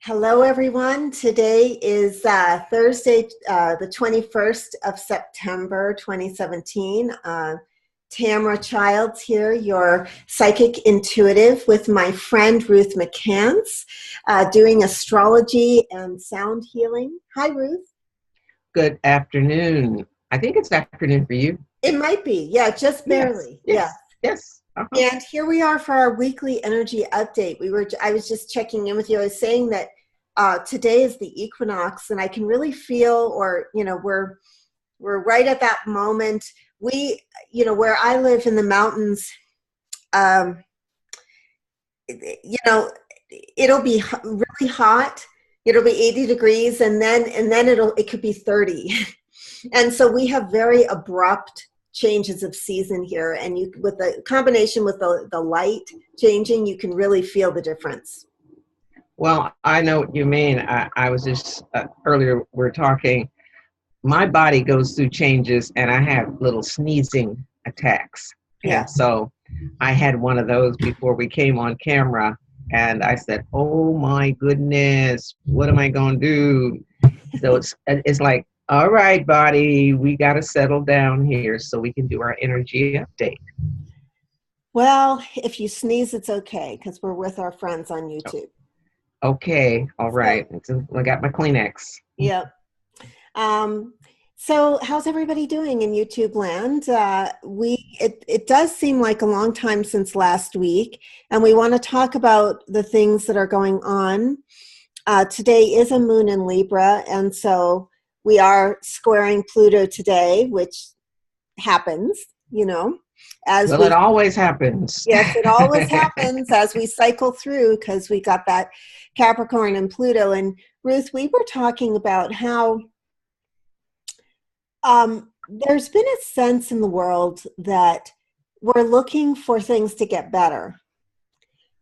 Hello, everyone. Today is Thursday, the 21st of September, 2017. Tamara Childs here, your psychic intuitive, with my friend Ruth McCants, doing astrology and sound healing. Hi, Ruth. Good afternoon. I think it's afternoon for you. It might be, yeah, just Yes, barely, yeah. yes, yes. Uh-huh. And here we are for our weekly energy update. I was just checking in with you. I was saying that today is the equinox, and I can really feel, or we're right at that moment. Where I live in the mountains, um, you know, it'll be really hot. It'll be 80 degrees, and then it could be 30. And so we have very abrupt changes of season here, and you, with the combination with the light changing, you can really feel the difference. Well, I know what you mean. I was just earlier we're talking. My body goes through changes, and I have little sneezing attacks. Yeah. And so I had one of those before we came on camera, and I said, "Oh my goodness, what am I going to do?" So it's like, all right, body, we got to settle down here so we can do our energy update. Well, if you sneeze, it's okay because we're with our friends on YouTube. Okay, all So, right. I got my Kleenex. yeah. Um, so how's everybody doing in YouTube land? It does seem like a long time since last week, and we want to talk about the things that are going on. Today is a moon in Libra, and so we are squaring Pluto today, which happens, as Well, it we, always happens. yes, it always happens as we cycle through because we got that Capricorn and Pluto. And Ruth, we were talking about how there's been a sense in the world that we're looking for things to get better.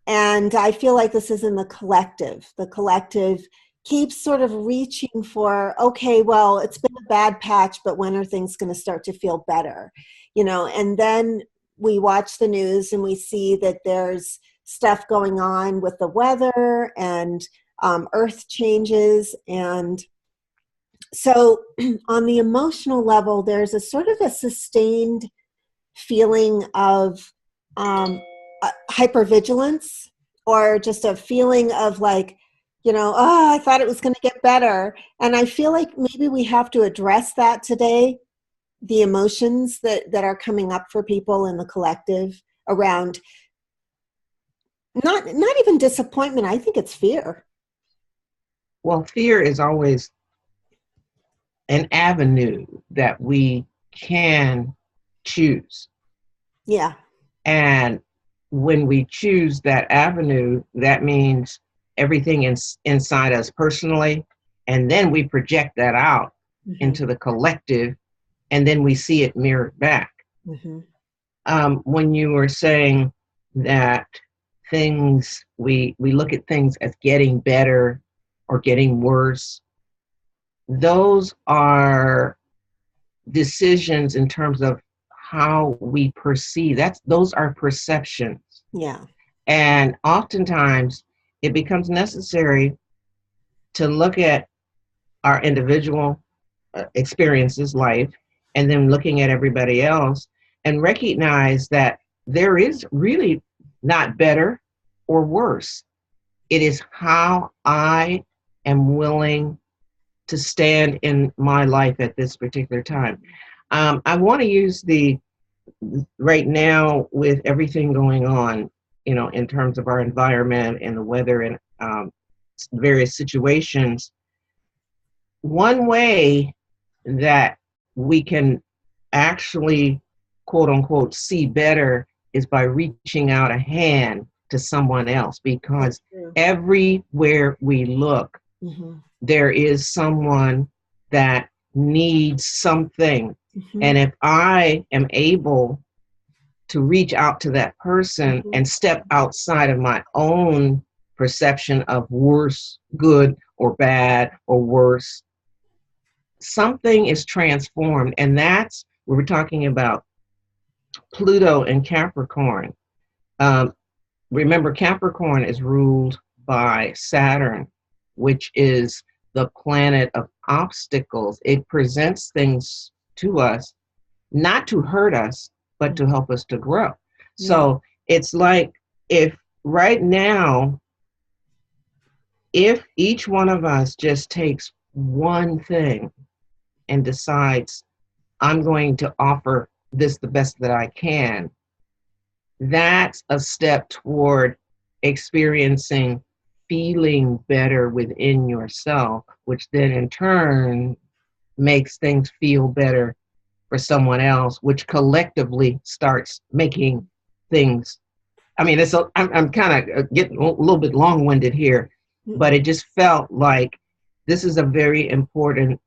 And I feel like this is in the collective. The collective keeps sort of reaching for, okay, well, it's been a bad patch, but when are things going to start to feel better? And then we watch the news and we see that there's stuff going on with the weather and earth changes. And so on the emotional level, there's a sort of a sustained feeling of hypervigilance, or just a feeling of like, oh, I thought it was going to get better. And I feel like maybe we have to address that today, the emotions that are coming up for people in the collective around not even disappointment. I think it's fear. Well, fear is always an avenue that we can choose. Yeah. And when we choose that avenue, that means everything inside us personally, and then we project that out into the collective, and then we see it mirrored back. When you were saying that we look at things as getting better or getting worse, those are decisions in terms of how we perceive. Those are perceptions. Yeah. And oftentimes it becomes necessary to look at our individual experiences, life, and then looking at everybody else and recognize that there is really not better or worse. It is how I am willing to stand in my life at this particular time. I want to use right now with everything going on, in terms of our environment and the weather and various situations. One way that we can actually, quote unquote, see better is by reaching out a hand to someone else, because everywhere we look, there is someone that needs something. And if I am able to reach out to that person and step outside of my own perception of worse, good, or bad, or worse, something is transformed. And that's what we're talking about. Pluto and Capricorn. Remember, Capricorn is ruled by Saturn, which is the planet of obstacles. It presents things to us, not to hurt us, but to help us to grow. Yeah. So it's like, if right now, if each one of us just takes one thing and decides, I'm going to offer this the best that I can, that's a step toward experiencing feeling better within yourself, which then in turn makes things feel better for someone else, which collectively starts making things. I mean, I'm kind of getting a little bit long-winded here, but it just felt like this is a very important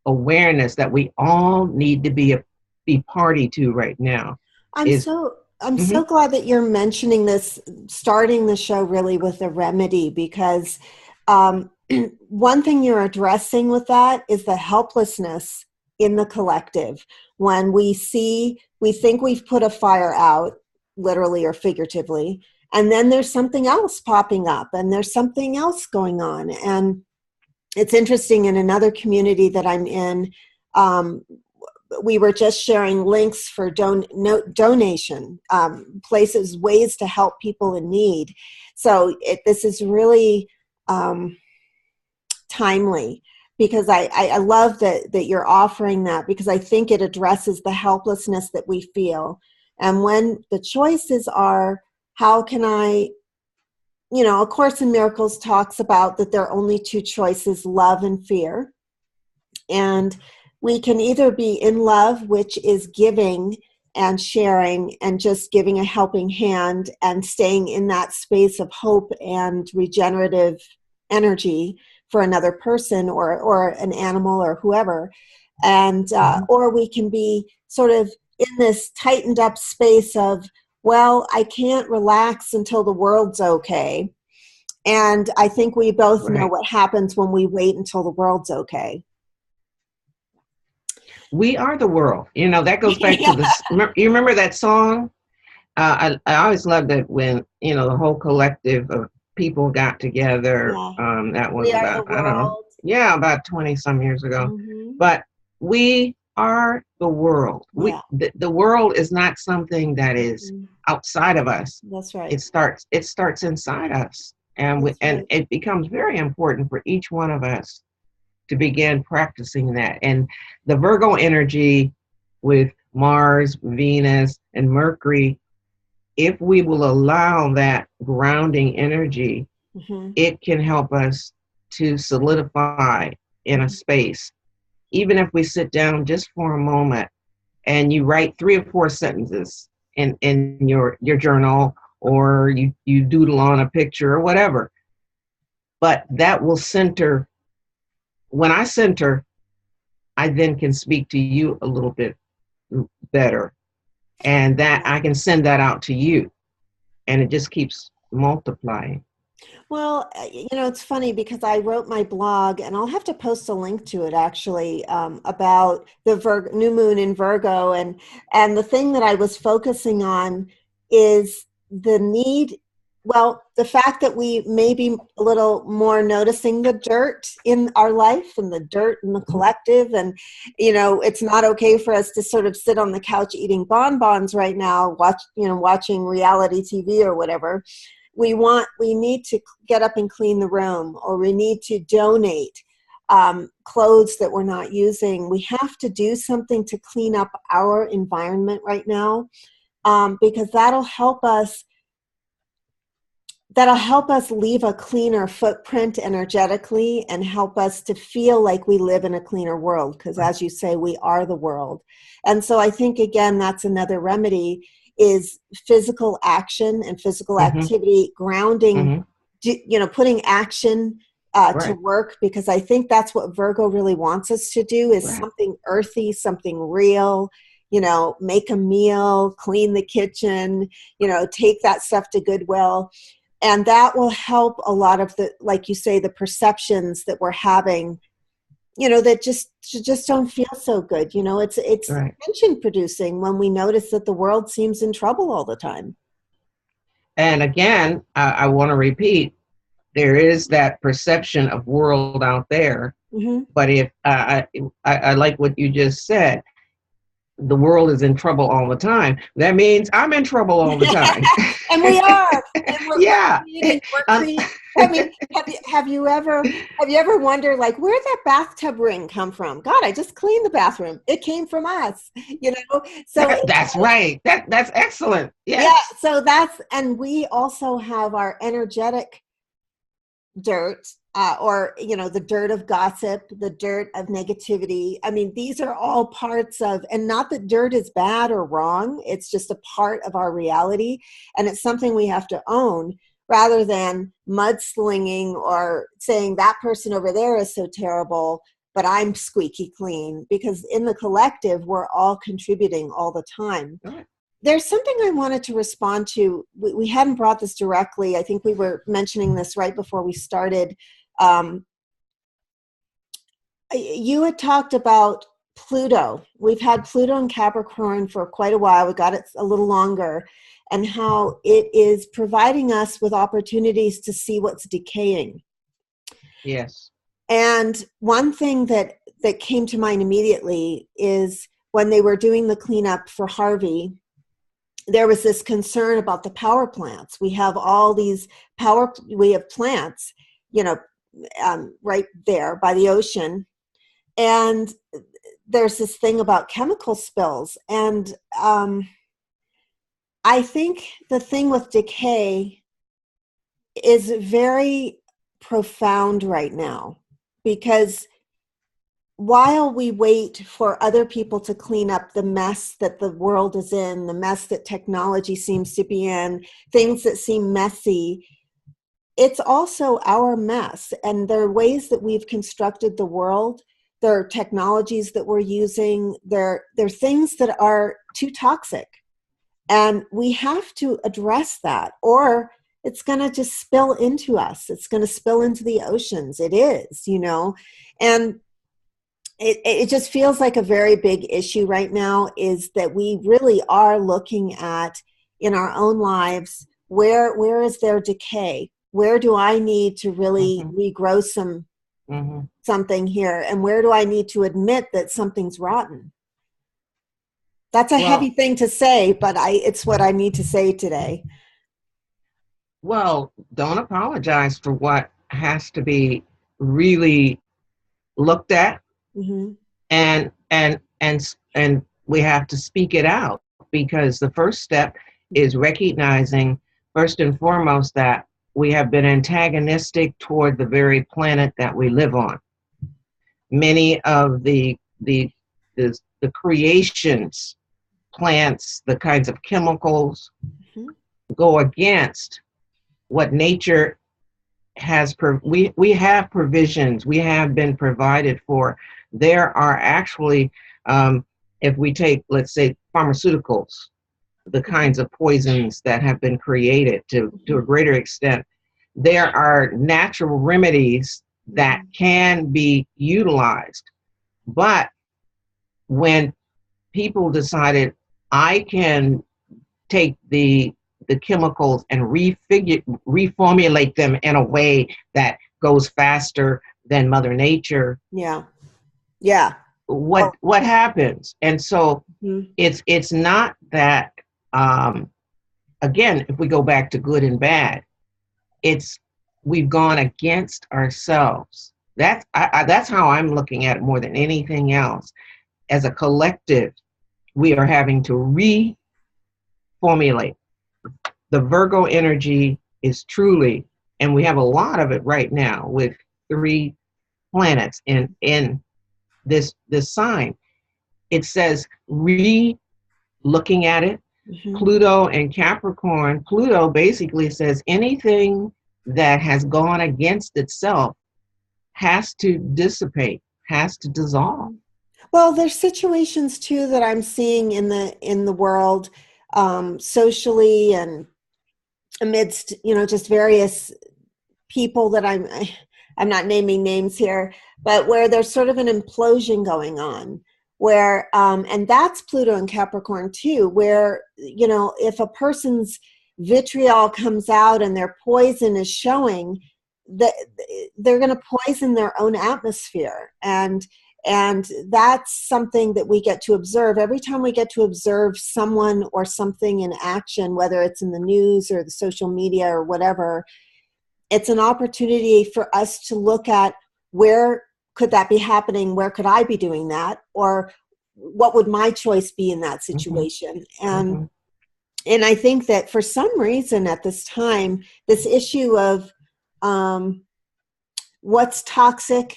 awareness that we all need to be party to right now. I'm Is so I'm Mhm. so glad that you're mentioning this, starting the show really with a remedy, because um, one thing you're addressing with that is the helplessness in the collective. When we think we've put a fire out, literally or figuratively, and then there's something else popping up, and there's something else going on. And it's interesting, in another community that I'm in, um, we were just sharing links for donation, places, ways to help people in need. So this is really timely, because I love that you're offering that, because I think it addresses the helplessness that we feel. And when the choices are, how can I, A Course in Miracles talks about that there are only two choices, love and fear. And we can either be in love, which is giving and sharing and just giving a helping hand and staying in that space of hope and regenerative energy for another person or an animal or whoever. And or we can be sort of in this tightened up space of, well, I can't relax until the world's okay. And I think we both know Right. what happens when we wait until the world's okay. We are the world. That goes back to Yeah. this. You remember that song? I always loved it when, the whole collective of people got together. Yeah. That was We are the about, I don't know, world. yeah, about 20 some years ago. Hmm. But we are the world. Yeah. The world is not something that is Mhm. outside of us. That's right. It starts inside us. That's And right. it becomes very important for each one of us to begin practicing that. And the Virgo energy with Mars, Venus, and Mercury, if we will allow that grounding energy, Hmm. it can help us to solidify in a space. Even if we sit down just for a moment and you write 3 or 4 sentences in your journal, or you doodle on a picture or whatever, but that will center. When I center, I then can speak to you a little bit better, and that I can send that out to you, and it just keeps multiplying. Well, it's funny because I wrote my blog, and I'll have to post a link to it actually, about the new moon in Virgo, and the thing that I was focusing on is the need. Well, the fact that we may be a little more noticing the dirt in our life and the dirt in the collective, and it's not okay for us to sort of sit on the couch eating bonbons right now, watching reality TV or whatever. We need to get up and clean the room, or we need to donate clothes that we're not using. We have to do something to clean up our environment right now, because that'll help us leave a cleaner footprint energetically, and help us to feel like we live in a cleaner world, because as you say, we are the world. And so I think, again, that's another remedy, is physical action and physical Mm-hmm, activity, grounding, mm-hmm, putting action to right, work, because I think that's what Virgo really wants us to do, is right. something earthy, something real. Make a meal, clean the kitchen, take that stuff to Goodwill. And that will help a lot of the, like you say, the perceptions that we're having, that just don't feel so good. It's Right. tension producing when we notice that the world seems in trouble all the time. And again, I want to repeat, there is that perception of world out there. Mm-hmm. But if I like what you just said, the world is in trouble all the time. That means I'm in trouble all the time. And we are. And Yeah. we're creating. I mean, have you ever wondered, like, where'd that bathtub ring come from? God, I just cleaned the bathroom. It came from us, you know. So That's right. That's excellent. yeah. Yes. So and we also have our energetic dirt, or the dirt of gossip, the dirt of negativity. I mean, these are all parts of, and not that dirt is bad or wrong, it's just a part of our reality, and it's something we have to own, rather than mudslinging or saying that person over there is so terrible but I'm squeaky clean, because in the collective we're all contributing all the time. Right. There's something I wanted to respond to. We hadn't brought this directly. I think we were mentioning this right before we started. You had talked about Pluto. We've had Pluto in Capricorn for quite a while. We got it a little longer, and how it is providing us with opportunities to see what's decaying. Yes. And one thing that came to mind immediately is when they were doing the cleanup for Harvey, there was this concern about the power plants. We have all these we have plants, right there by the ocean. And there's this thing about chemical spills. And I think the thing with decay is very profound right now, because while we wait for other people to clean up the mess that the world is in, the mess that technology seems to be in, things that seem messy, it's also our mess. And there are ways that we've constructed the world. There are technologies that we're using. There are things that are too toxic. And we have to address that, or it's going to just spill into us. It's going to spill into the oceans. It is, and it just feels like a very big issue right now, is that we really are looking at, in our own lives, where is there decay? Where do I need to really regrow something here? And where do I need to admit that something's rotten? That's a heavy thing to say, but it's what I need to say today. Well, don't apologize for what has to be really looked at. Mm-hmm. And we have to speak it out, because the first step is recognizing, first and foremost, that we have been antagonistic toward the very planet that we live on. Many of the creations, plants, the kinds of chemicals, go against what nature has. We have provisions. We have been provided for. There are actually, if we take, let's say, pharmaceuticals, the kinds of poisons that have been created to a greater extent, there are natural remedies that can be utilized. But when people decided, I can take the chemicals and reformulate them in a way that goes faster than Mother Nature. Yeah. What happens? And so it's not that, again, if we go back to good and bad, we've gone against ourselves. That's how I'm looking at it more than anything else. As a collective, we are having to reformulate. The Virgo energy is truly, and we have a lot of it right now with 3 planets in this sign. It says looking at it. Pluto and Capricorn. Pluto basically says anything that has gone against itself has to dissipate, has to dissolve. Well, there's situations too that I'm seeing in the world, socially, and amidst just various people that I'm not naming names here, but where there's sort of an implosion going on, where and that's Pluto and Capricorn too, where if a person's vitriol comes out and their poison is showing, they're going to poison their own atmosphere. And that's something that we get to observe. Every time we get to observe someone or something in action, whether it's in the news or the social media or whatever, it's an opportunity for us to look at where could that be happening? Where could I be doing that? Or what would my choice be in that situation? And I think that for some reason at this time, this issue of what's toxic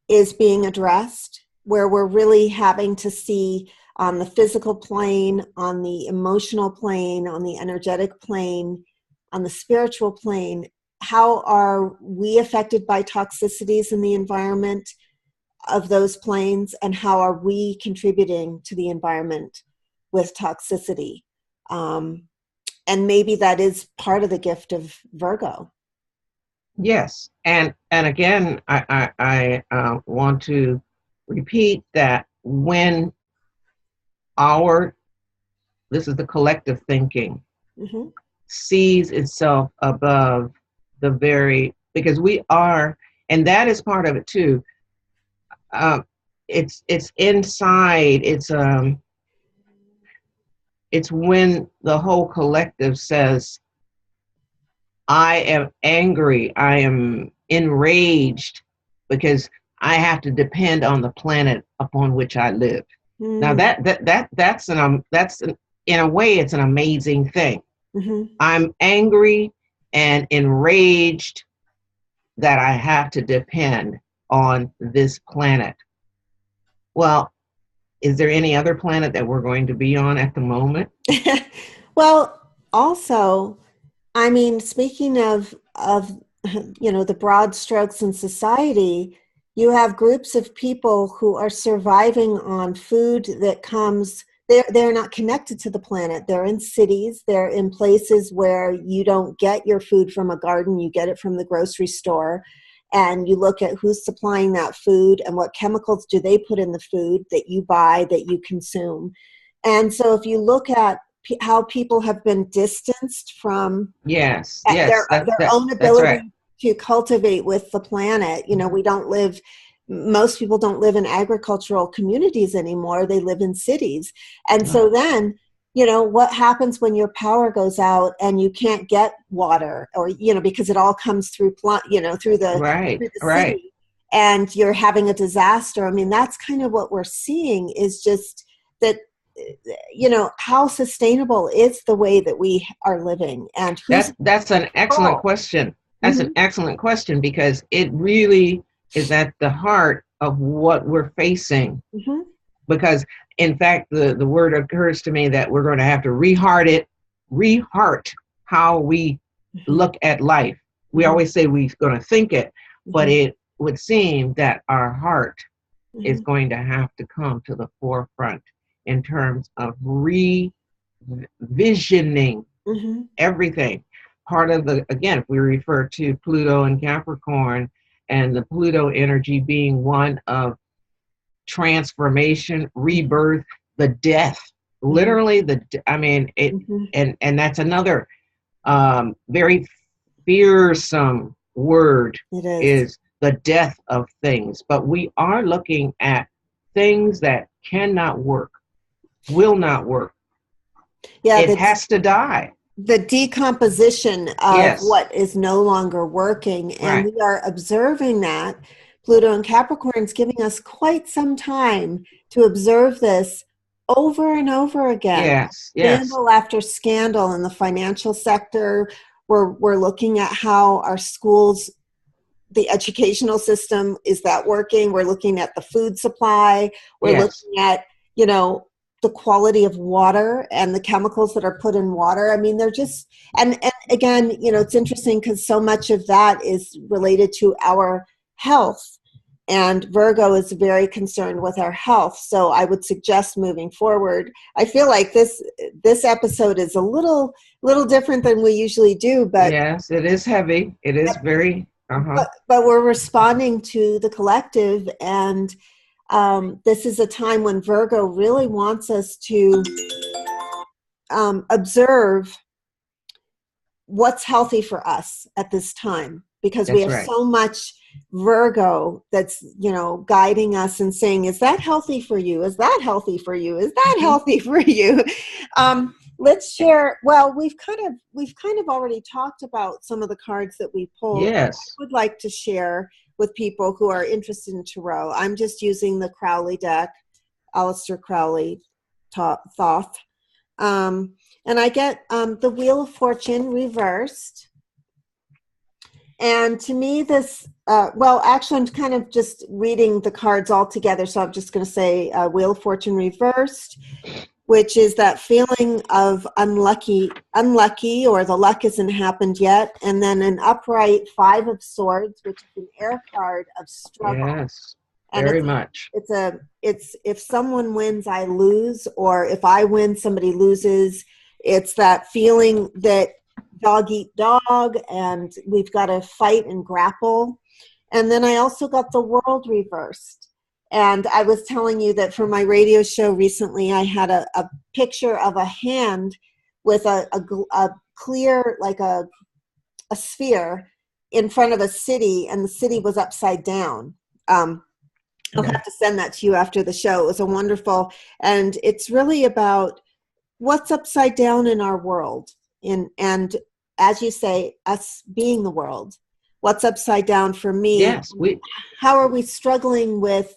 is being addressed, where we're really having to see on the physical plane, on the emotional plane, on the energetic plane, on the spiritual plane, how are we affected by toxicities in the environment of those planes, and how are we contributing to the environment with toxicity? And maybe that is part of the gift of Virgo. Yes, and again, I want to repeat that when this is the collective thinking, sees itself above because we are, and that is part of it too. It's inside. It's when the whole collective says, I am angry, I am enraged because I have to depend on the planet upon which I live. Now that's in a way, it's an amazing thing. I'm angry and enraged that I have to depend on this planet. Well, is there any other planet that we're going to be on at the moment? Well, also, I mean, speaking of the broad strokes in society, you have groups of people who are surviving on food that comes. They're not connected to the planet. They're in cities. They're in places where you don't get your food from a garden. You get it from the grocery store. And you look at who's supplying that food and what chemicals do they put in the food that you buy, that you consume. And so if you look at how people have been distanced from their own ability to cultivate with the planet. Most people don't live in agricultural communities anymore. They live in cities. And so then, what happens when your power goes out and you can't get water, or, because it all comes through the city, and you're having a disaster. I mean, that's kind of what we're seeing, is just that, how sustainable is the way that we are living, and that's an excellent question. That's an excellent question, because it really is at the heart of what we're facing. Because in fact, the word occurs to me that we're going to have to reheart how we look at life. We always say we're going to think it, but it would seem that our heart is going to have to come to the forefront in terms of revisioning everything. Part of again, if we refer to Pluto and Capricorn, and the Pluto energy being one of transformation, rebirth, the death, literally and that's another very fearsome word, is the death of things. But we are looking at things that cannot work, will not work. It has to die. The decomposition of what is no longer working. And we are observing that. Pluto and Capricorn is giving us quite some time to observe this over and over again. Scandal after scandal in the financial sector. We're looking at how our schools, the educational system, is that working? We're looking at the food supply. We're looking at, the quality of water and the chemicals that are put in water. I mean, they're just, and again, it's interesting because so much of that is related to our health, and Virgo is very concerned with our health. So I would suggest moving forward. I feel like this episode is a little different than we usually do, but yes, it is heavy. It is very, but we're responding to the collective, and this is a time when Virgo really wants us to observe what's healthy for us at this time, because we That's have right. so much Virgo that's, guiding us and saying, is that healthy for you? Is that healthy for you? Is that Mm-hmm. healthy for you? Let's share. Well, we've kind of already talked about some of the cards that we pulled. Yes. I would like to share with people who are interested in tarot. I'm just using the Crowley deck, Aleister Crowley Thoth. And I get the Wheel of Fortune reversed. And to me, this, well, actually, I'm kind of just reading the cards all together. So I'm just going to say Wheel of Fortune reversed, which is that feeling of unlucky, or the luck hasn't happened yet. And then an upright Five of Swords, which is an air card of struggle. Yes, And very much. It's if someone wins, I lose, or if I win, somebody loses. It's that feeling that dog eat dog, and we've got to fight and grapple. And then I also got the World reversed. And I was telling you that for my radio show recently, I had a picture of a hand with a clear, like a sphere in front of a city, and the city was upside down. I'll have to send that to you after the show. It was a wonderful, and it's really about what's upside down in our world. And as you say, us being the world, what's upside down for me? Yes, how are we struggling with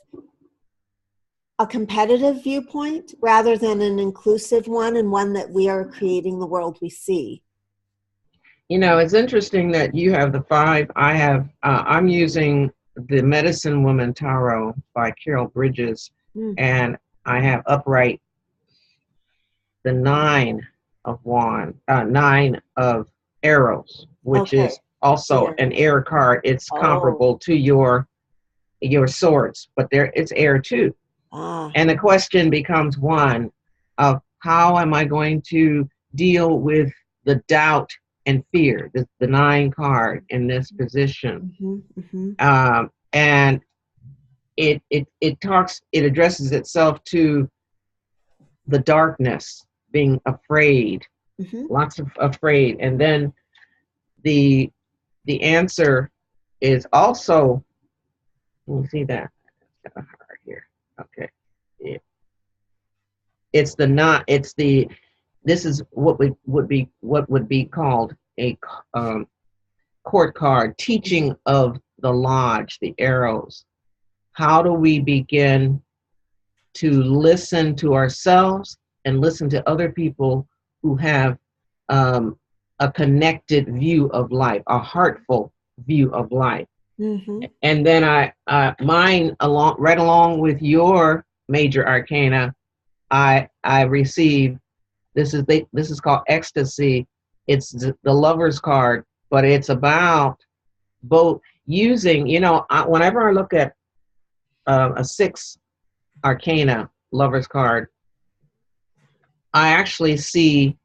a competitive viewpoint rather than an inclusive one, and one that we are creating the world we see? It's interesting that you have the 5. I have, I'm using the Medicine Woman Tarot by Carol Bridges, and I have upright the 9 of arrows, which is also an air card. It's comparable to your swords, but it's air too. And the question becomes one of how am I going to deal with the doubt and fear, the 9 card in this position. And it addresses itself to the darkness, being afraid, lots of afraid. And then the answer is also, let me see that. It's kind of hard here. Okay. It's the not, it's the, this is what would be called a court card, teaching of the lodge, the arrows. How do we begin to listen to ourselves and listen to other people who have a connected view of life, a heartful view of life? And then mine, right along with your major arcana, I received, this is called ecstasy. It's the Lover's card, but it's about both using, whenever I look at a 6 arcana Lover's card, I actually see,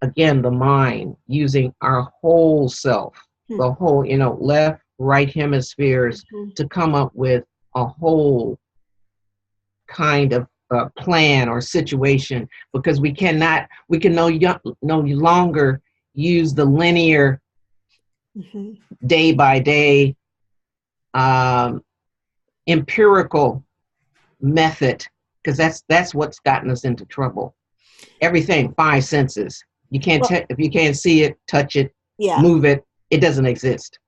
again, the mind using our whole self, the whole, left, right hemispheres to come up with a whole kind of plan or situation, because we can no longer use the linear day by day empirical method, because that's what's gotten us into trouble. Everything 5 senses. You can't if you can't see it, touch it, move it, it doesn't exist.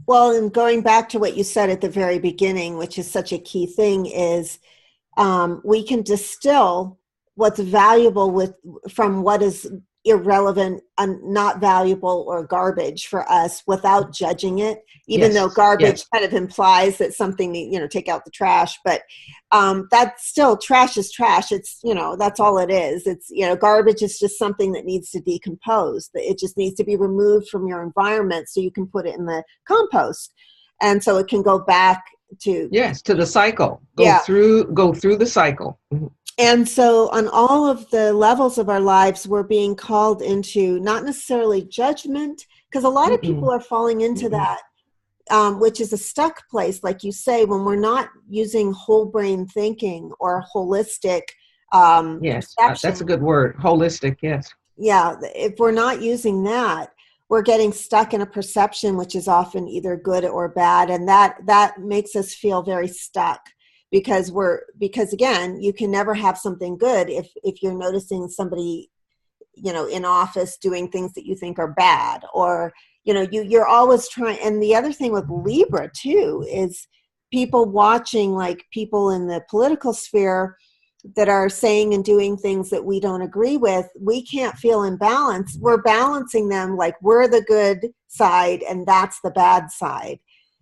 Well, and going back to what you said at the very beginning, which is such a key thing, is we can distill what's valuable from what is irrelevant and not valuable or garbage for us without judging it, even though garbage kind of implies that something, take out the trash, but that's still, trash is trash. It's, that's all it is. It's, garbage is just something that needs to decompose. It just needs to be removed from your environment so you can put it in the compost. And so it can go back to the cycle. Go through the cycle. And so on all of the levels of our lives, we're being called into not necessarily judgment, because a lot of people are falling into that, which is a stuck place, like you say, when we're not using whole brain thinking or holistic yes, perception. that's a good word, holistic. Yes. Yeah, if we're not using that, we're getting stuck in a perception, which is often either good or bad. And that makes us feel very stuck, because again, you can never have something good if you're noticing somebody, in office doing things that you think are bad, or, you're always trying. And the other thing with Libra too is people watching, like people in the political sphere that are saying and doing things that we don't agree with. We can't feel in balance. We're balancing them like we're the good side and that's the bad side.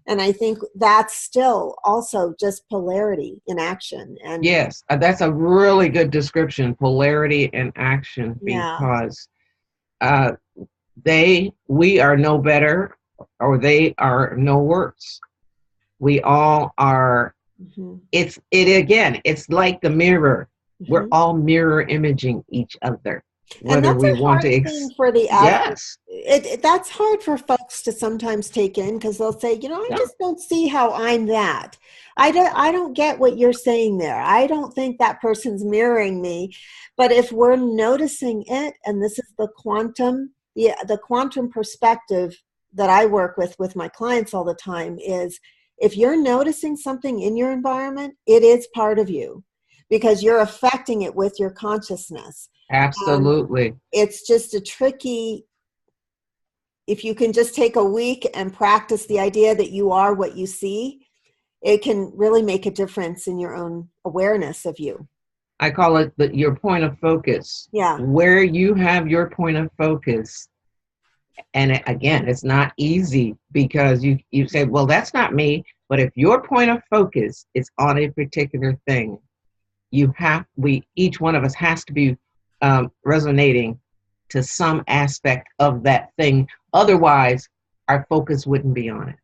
And I think that's still also just polarity in action. And yes, that's a really good description, polarity in action, yeah. because we are no better or they are no worse. We all are. Mm-hmm. It's like the mirror. Mm-hmm. We're all mirror imaging each other. And Whether that's we a want hard to, thing for the average. yes, That's hard for folks to sometimes take in, because they'll say, I yeah, just don't see how I'm that. I don't get what you're saying there. I don't think that person's mirroring me. But if we're noticing it, and this is the quantum perspective that I work with my clients all the time, is if you're noticing something in your environment, it is part of you, because you're affecting it with your consciousness. absolutely. It's just a tricky, if you can just take a week and practice the idea that you are what you see, it can really make a difference in your own awareness of you. I call it your point of focus. Yeah. Where you have your point of focus. And again, it's not easy, because you say, well, that's not me. But if your point of focus is on a particular thing, each one of us has to be resonating to some aspect of that thing. Otherwise, our focus wouldn't be on it.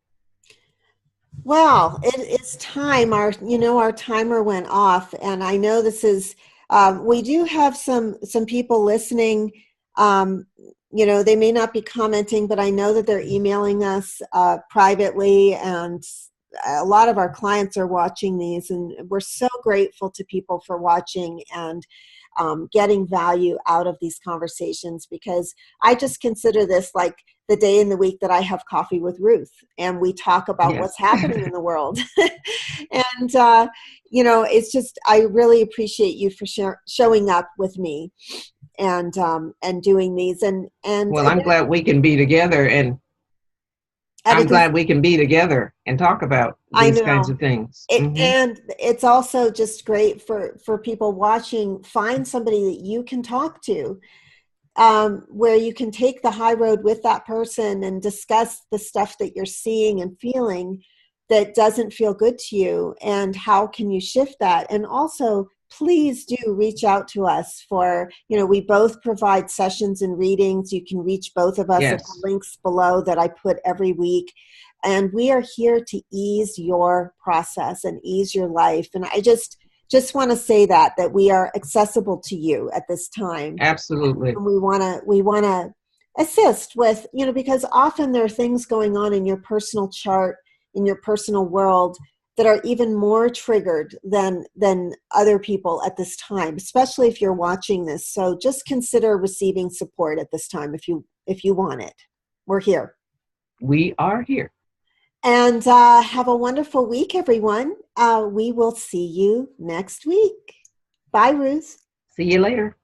Well, it's time. Our timer went off, and I know this is. We do have some people listening. They may not be commenting, but I know that they're emailing us privately, and a lot of our clients are watching these, and we're so grateful to people for watching and getting value out of these conversations, because I just consider this like the day in the week that I have coffee with Ruth, and we talk about what's happening in the world. And, it's just, I really appreciate you for showing up with me and doing these. And Well, I'm glad we can be together, and I'm glad we can be together and talk about these kinds of things. And it's also just great for people watching. Find somebody that you can talk to, where you can take the high road with that person and discuss the stuff that you're seeing and feeling that doesn't feel good to you, and how can you shift that. And also, please do reach out to us for, we both provide sessions and readings. You can reach both of us at the links below that I put every week. And we are here to ease your process and ease your life. And I just want to say that we are accessible to you at this time. Absolutely. And we want to assist with, because often there are things going on in your personal chart, in your personal world, that are even more triggered than other people at this time, especially if you're watching this. So just consider receiving support at this time if you want it. We're here. We are here. And have a wonderful week, everyone. We will see you next week. Bye, Ruth. See you later.